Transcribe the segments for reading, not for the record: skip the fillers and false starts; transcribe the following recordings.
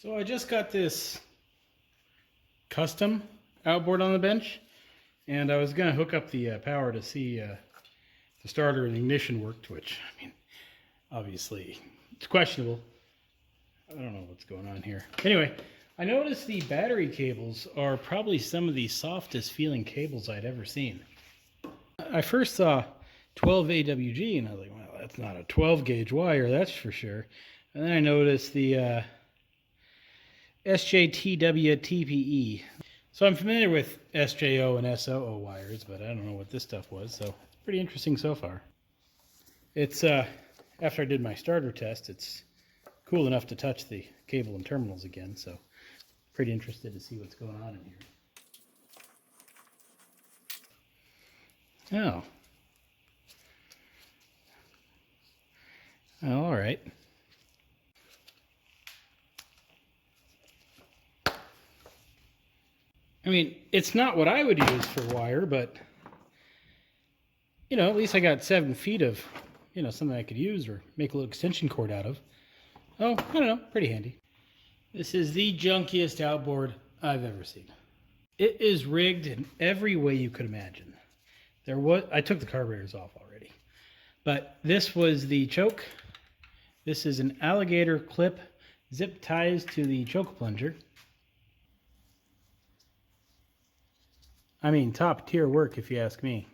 So I just got this custom outboard on the bench, and I was going to hook up the power to see the starter and ignition worked, which, I mean, obviously it's questionable. I don't know what's going on here. Anyway, I noticed the battery cables are probably some of the softest feeling cables I'd ever seen. I first saw 12 AWG and I was like, well, that's not a 12 gauge wire, that's for sure. And then I noticed the SJTW TPE. So I'm familiar with SJO and SOO wires, but I don't know what this stuff was, so it's pretty interesting so far. It's, after I did my starter test, it's cool enough to touch the cable and terminals again, so pretty interested to see what's going on in here. Oh, all right. I mean, it's not what I would use for wire, but, you know, at least I got 7 feet of, you know, something I could use or make a little extension cord out of. Oh, I don't know, pretty handy. This is the junkiest outboard I've ever seen. It is rigged in every way you could imagine. I took the carburetors off already, but this was the choke. This is an alligator clip, zip ties to the choke plunger. I mean, top tier work if you ask me.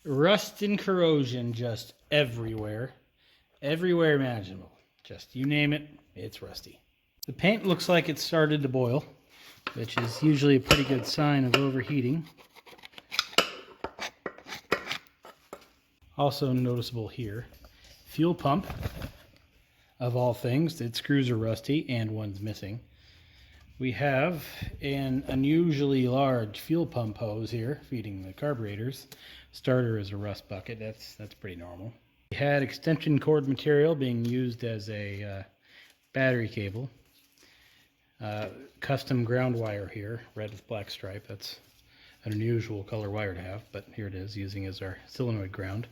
Rust and corrosion just everywhere. Everywhere imaginable. Just you name it, it's rusty. The paint looks like it started to boil, which is usually a pretty good sign of overheating. Also noticeable here, fuel pump, of all things, its screws are rusty and one's missing. We have an unusually large fuel pump hose here feeding the carburetors. Starter is a rust bucket, that's pretty normal. We had extension cord material being used as a battery cable. Custom ground wire here, red with black stripe. That's an unusual color wire to have, but here it is, using as our solenoid ground.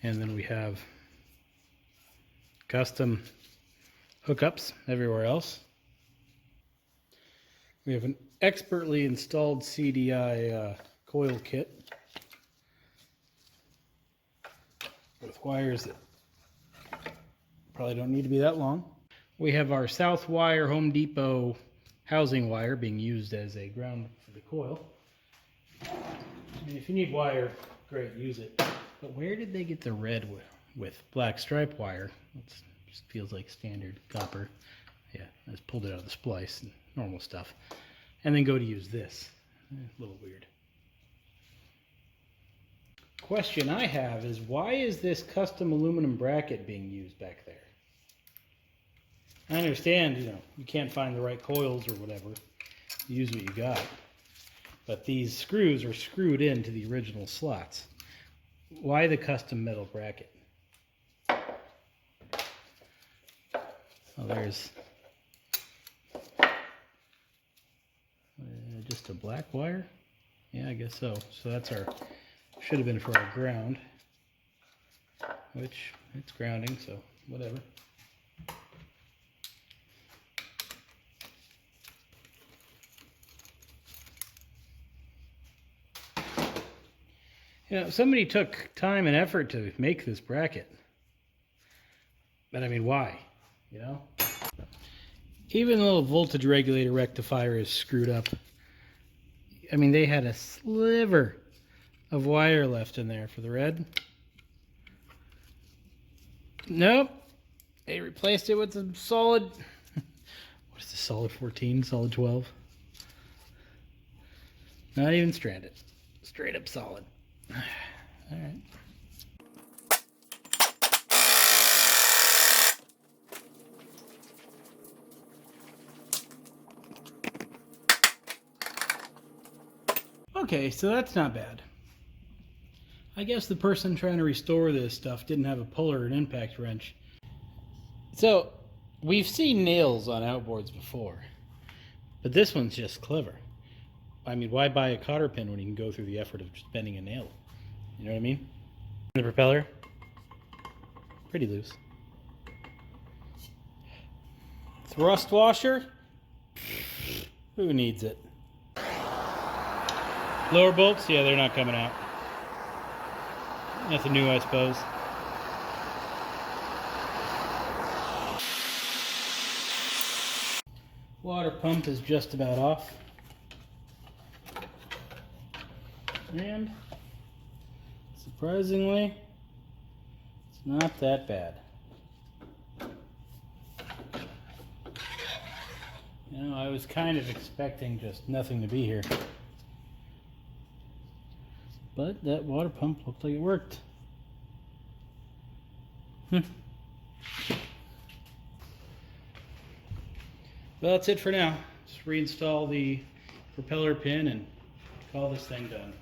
And then we have custom hookups everywhere else. We have an expertly installed CDI coil kit with wires that probably don't need to be that long. We have our South Wire Home Depot housing wire being used as a ground for the coil. I mean, if you need wire, great, use it. But where did they get the red with black stripe wire? It just feels like standard copper. Yeah, I just pulled it out of the splice and normal stuff. And then go to use this. A little weird. Question I have is, why is this custom aluminum bracket being used back there? I understand, you know, you can't find the right coils or whatever. You use what you got. But these screws are screwed into the original slots. Why the custom metal bracket? Oh, there's just a black wire? Yeah, I guess so. So that's our, should have been for our ground, which it's grounding, so whatever. You know, somebody took time and effort to make this bracket. But I mean, why? You know? Even the little voltage regulator rectifier is screwed up. I mean, they had a sliver of wire left in there for the red. Nope. They replaced it with a solid, what is this, solid 14, solid 12? Not even stranded. Straight up solid. All right. Okay, so that's not bad. I guess the person trying to restore this stuff didn't have a puller or an impact wrench. So, we've seen nails on outboards before, but this one's just clever. I mean, why buy a cotter pin when you can go through the effort of just bending a nail? You know what I mean? The propeller, pretty loose. Thrust washer? Who needs it? Lower bolts? Yeah, they're not coming out. Nothing new, I suppose. Water pump is just about off. And surprisingly, it's not that bad. You know, I was kind of expecting just nothing to be here. But that water pump looked like it worked. Well, that's it for now. Just reinstall the propeller pin and call this thing done.